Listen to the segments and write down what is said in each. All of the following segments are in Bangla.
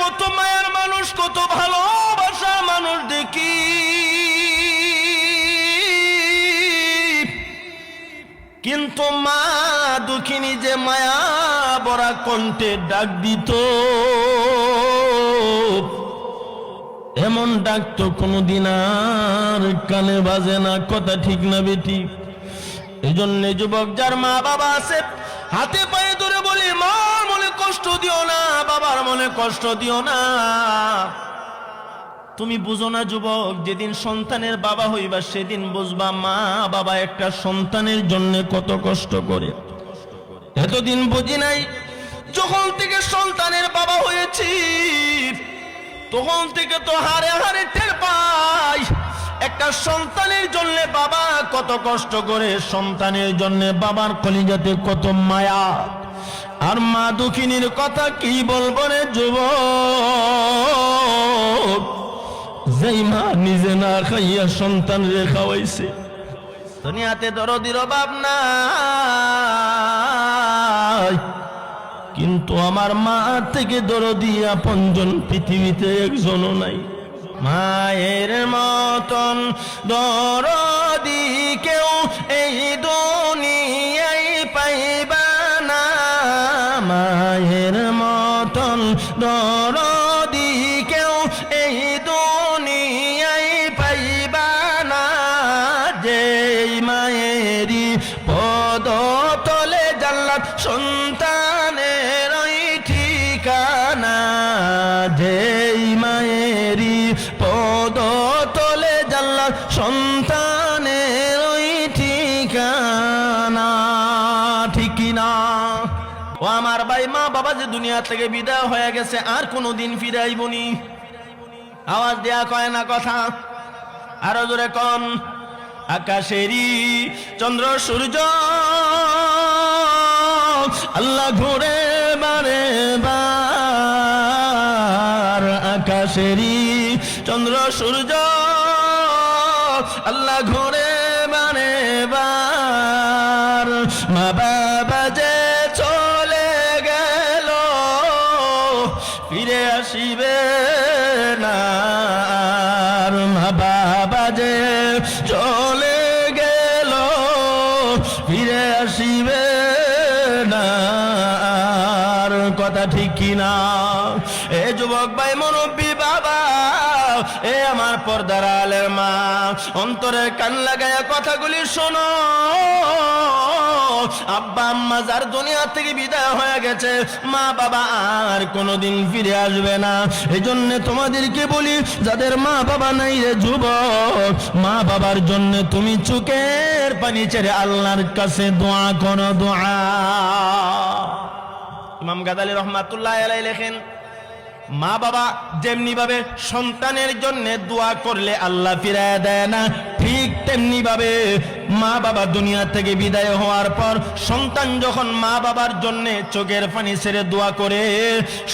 কত মায়ের মানুষ, কত ভালোবাসা মানুষ দেখি, কিন্তু মা দুঃখিনী যে মায়া ভরা কণ্ঠে ডাক দিত, এমন ডাক তো কোনদিন আর কানে বাজে না। কথা ঠিক না বেটি? এই জন্য যুবক যার মা বাবা আছে, হাতে পায়ে ধরে বলি, মার মনে কষ্ট দিও না, বাবার মনে কষ্ট দিও না। তুমি বুঝো না যুবক, যেদিন সন্তানের বাবা হইবা সেদিন বুঝবা মা বাবা একটা সন্তানের জন্য কত কষ্ট করে। এতদিন বুঝি নাই, যখন থেকে সন্তানের বাবা হয়েছি তখন থেকে তো হারে হারে টের পাই একটা সন্তানের জন্য বাবা কত কষ্ট করে, সন্তানের জন্য বাবার কলিজাতে কত মায়া। আর মা দুঃখিনীর কথা কি বলবো রে যুবক, যেই মা নিজে না খাইয়া সন্তান রে খাওয়াইছে। দুনিয়াতে দরদির অভাব নাই, কিন্তু আমার মা থেকে দরদি আপনজন পৃথিবীতে একজনও নাই। মায়ের মতন দরদি কেউ এই দুনিয়ায় পাইবা না, মায়ের মতন দরদি কেউ এই দুনিয়ায় পাইবা না। যেই মায়েরই পদ তলে জান্নাত সন্তানের ওই ঠিকানা, যেই মায়েরই পদ তলে জান্নাত সন্তানের ওই ঠিকানা। ঠিক না? ও আমার ভাই, মা বাবা যে দুনিয়া থেকে বিদায় হয়ে গেছে আর কোনোদিন ফিরাইবনি। আওয়াজ দেয়া কয় না কথা, আরো জোরে কন। আকাশেরই চন্দ্র সূর্য আল্লাহ ঘুরে বারে বার, আকাশেরই চন্দ্র সূর্য আল্লাহ ঘুরে বারে বার। মা বাবা যে চলে গেল ফিরে আসিবে না, মা বাবা যে চলে গেল ফিরে আসিবে না। কথা ঠিক কিনা? এ যুবক ভাই, মুরব্বী বাবা, এ আমার পর্দার আলের মা, অন্তরে কান লাগায়া কথাগুলি শোনো। আব্বা আম্মা যার দুনিয়া থেকে বিদায় হয়ে গেছে, মা বাবা আর কোনোদিন ফিরে আসবে না। এই জন্য তোমাদেরকে বলি, যাদের মা বাবা নাই রে যুবক, মা বাবার জন্য তুমি চোখের পানি ছেড়ে আল্লাহর কাছে দোয়া করো। দোয়া ইমাম গাজালি রহমাতুল্লাহ আলাইহি লেখেন, মা বাবা যেমনি ভাবে সন্তানের জন্য দোয়া করলে আল্লাহ ফিরায় দেয় না, ঠিক তেমনি ভাবে মা বাবা দুনিয়া থেকে বিদায় হওয়ার পর সন্তান যখন মা বাবার জন্য চোখের পানি ছেড়ে দোয়া করে,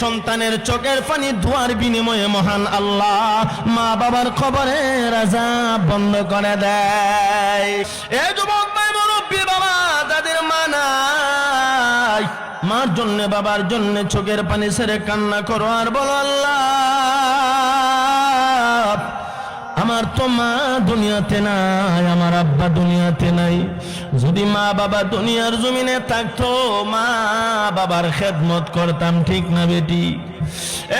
সন্তানের চোখের পানি দোয়ার বিনিময়ে মহান আল্লাহ মা বাবার কবরের আযাব বন্ধ করে দেয়। এই যুবক ভাই, মুরব্বী বাবা, যাদের মা নাই, মার জন্য বাবার জন্য চোখের পানি ছেড়ে কান্না করো আর বলো, আল্লাহ আমার তো মা দুনিয়াতে নাই, আমার আব্বা দুনিয়াতে নাই। যদি মা বাবা দুনিয়ার জমিনে থাকতো, মা বাবার খেদমত করতাম। ঠিক না বেটি?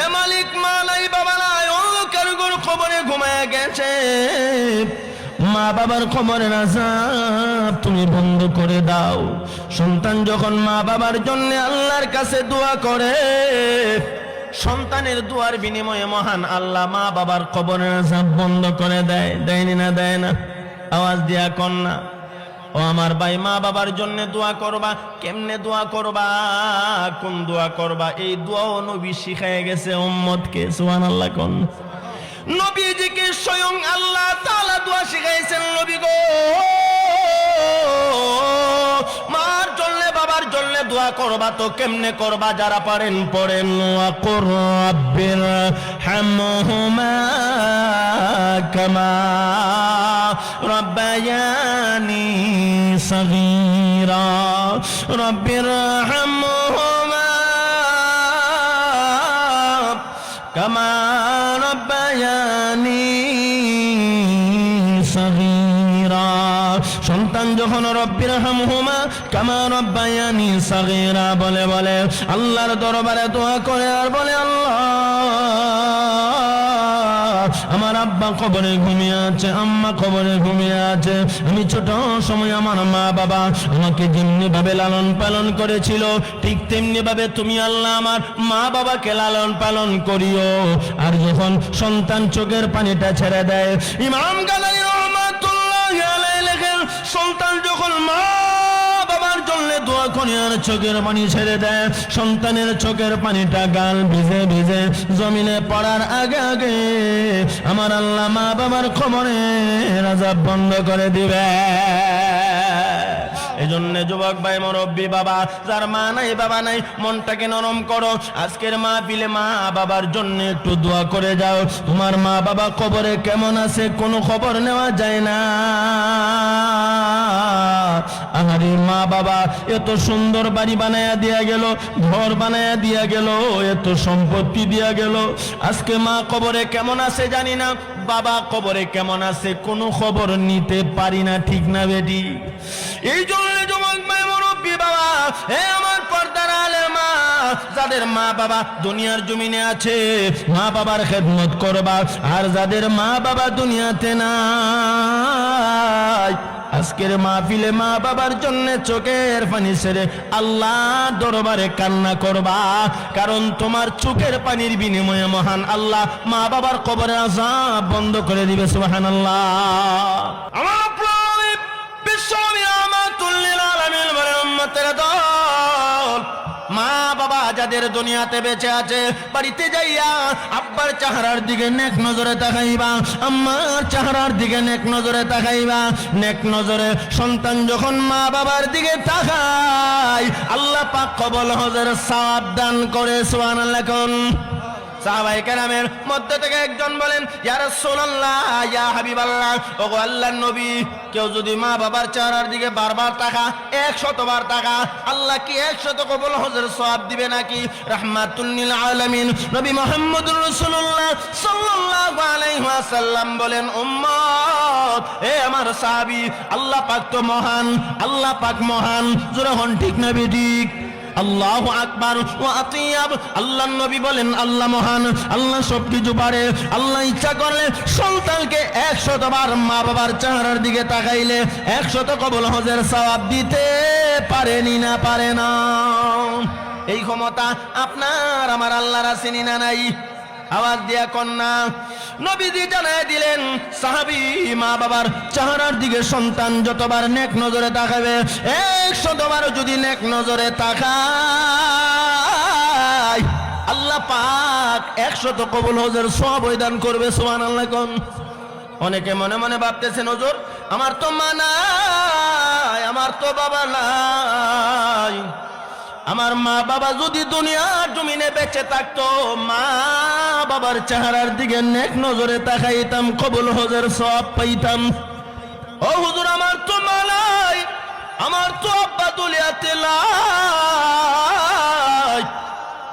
এ মালিক, মা নাই বাবা নাই, অন্ধকার ঘরে কবরে ঘুমায় গেছে, মা বাবার কবরের আযাব তুমি বন্ধ করে দাও। সন্তান যখন মা বাবার জন্য আল্লাহর কাছে দোয়া করে, সন্তানের দোয়ার বিনিময়ে মহান আল্লাহ মা বাবার কবরের আযাব বন্ধ করে দেয়। দেয়নি না? দেয় না? আওয়াজ দিয়া কন্যা। ও আমার ভাই, মা বাবার জন্য দোয়া করবা। কেমনে দোয়া করবা? কোন দোয়া করবা? এই দোয়াও নবী শিখায় গেছে উম্মতকে। সুবহানাল্লাহ কোন? নবীজিকে স্বয়ং আল্লাহ তাআলা দোয়া শিখাইছেন। নবী গো, মার জন্য বাবার জন্য দোয়া করবা তো কেমনে করবা? যারা পারেন পড়েন, ওয়াকুর রাব্বির হামহুমা কামা রাব্বায়ানি সগীরা, রাব্বির হামহুমা কামা রাব্বায়ানি সাগীরা। সন্তান যখন রব্বিরহামহুমা কামা রাব্বায়ানি সাগীরা বলে বলে আল্লাহর দরবারে দোয়া করে আর বলে, আল্লাহ আমার আব্বা কবরে ঘুমিয়ে আছে, আম্মা কবরে ঘুমিয়ে আছে, আমি ছোট সময় আমার মা বাবা আমাকে যেমনি ভাবে লালন পালন করেছিল ঠিক তেমনি ভাবে তুমি আল্লাহ আমার মা বাবাকে লালন পালন করিও। আর যখন সন্তান চোখের পানিটা ছেড়ে দেয়, ইমাম গাযযালী রাহমাতুল্লাহি আলাইহি লেখেন, সন্তান যখন মা বাবার জন্য দোয়া করে আর চোখের পানি ছেড়ে দেয়, সন্তানের চোখের পানিটা গাল ভিজে ভিজে জমিনে পড়ার আগে আগে আমার আল্লাহ মা বাবার কবরের আযাব বন্ধ করে দিবে। এজন্য যুবক ভাই, মুরব্বী বাবা, যার মা নাই বাবা নাই, মনটাকে নরম করো। আজকের মাহফিলে মা বাবার জন্য একটু দোয়া করে যাও। তোমার মা বাবা কবরে কেমন আছে কোনো খবর নেওয়া যায় না। আহারে মা বাবা এত সুন্দর বাড়ি বানায়া দিয়া গেল, ঘর বানায়া দিয়া গেল, এত সম্পত্তি দিয়া গেল, আজকে মা কবরে কেমন আছে জানি না, বাবা কবরে কেমন আছে কোনো খবর নিতে পারি না, ঠিক না বেটি? এই জন্য যুবক ভাই, মুরব্বী বাবা, হে আমার পর্দার আলের মা, যাদের মা বাবা দুনিয়ার জমিনে আছে মা বাবার খেদমত করবা, আর যাদের মা বাবা দুনিয়াতে নাই আজকের মাহফিলে মা বাবার জন্য চোখের পানি ছেড়ে আল্লাহ দরবারে কান্না করবা, কারণ তোমার চোখের পানির বিনিময়ে মহান আল্লাহ মা বাবার কবরের আযাব বন্ধ করে দিবে। সুবহানাল্লাহ। আমার বিশ্বনবী রাহমাতুল লিল আলামিন বলেন, উম্মতের দল, মা বাবা যাদের দুনিয়াতে বেঁচে আছে বাড়িতে যাইয়া আব্বার চেহারার দিকে নেক নজরে তাকাইবা, আম্মার চেহারার দিকে নেক নজরে তাকাইবা। নেক নজরে সন্তান যখন মা বাবার দিকে তাকায় আল্লাহ পাক কবুল হজের সওয়াব দান করে। সুবহানাল্লাহ। কোন সাহাবায়ে কেরামের মধ্যে থেকে একজন বলেন, ইয়া রাসূলুল্লাহ, ইয়া হাবিবাল্লাহ, ওগো আল্লাহর নবী, কেউ যদি মা বাবার চেহারার দিকে বারবার তাকা, 100 বার তাকা, আল্লাহ কি 100 কবুল হজের সওয়াব দিবে নাকি? রাহমাতুল লিল আলামিন নবী মুহাম্মদুর রাসূলুল্লাহ সাল্লাল্লাহু আলাইহি ওয়াসাল্লাম বলেন, উম্মত, হে আমার সাহাবী, আল্লাহ পাক তো মহান, আল্লাহ পাক মহান। জোরে হন ঠিক না বেঠিক? আল্লাহু আকবার ওয়া আতিয়াব। আল্লাহর নবী বলেন, আল্লাহ মহান, আল্লাহ সবকিছু পারে। আল্লাহ ইচ্ছা করলে সন্তানকে 100 বার মা বাবার চেহারার দিকে তাকাইলে 100 কবুল হজের সওয়াব দিতে পারেনি না? পারে না। এই ক্ষমতা আপনার আমার আল্লাহর আছে না নাই? আওয়াজ দিয়া কন্যা নবীজি জানায় দিলেন, সাহাবী মা বাবার চেহারার দিকে সন্তান যতবার নেক নজরে তাকাবে, 100 বার যদি নেক নজরে তাকায় আল্লাহ পাক 100 কবুল হজের সওয়াব দান করবে। সুবহানাল্লাহ। কোন অনেকে মনে মনে ভাবতেছেন, হুজুর আমার তো মা নাই, আমার তো বাবা নাই, আমার মা বাবা যদি দুনিয়ার জমিনে বেঁচে থাকতো মা বাবার চেহারার দিকে নেক নজরে তাকাইতাম, কবুল হজের সওয়াব পাইতাম। ও হুজুর আমার তো মা নাই, আমার তো আব্বা দুনিয়াতে নাই,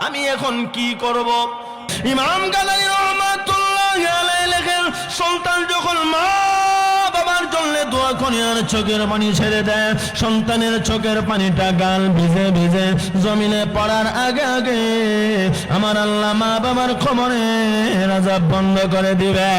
আমি এখন কি করব? ইমাম গাযযালী রাহমাতুল্লাহি আলাইহি লেখেন, সন্তান যখন মা বাবার জন্য দোয়া করে আর চোখের পানি ছেড়ে দেয়, সন্তানের চোখের পানিটা গাল ভিজে ভিজে জমিনে পড়ার আগে আগে আমার আল্লাহ মা বাবার কবরের আযাব বন্ধ করে দিবে।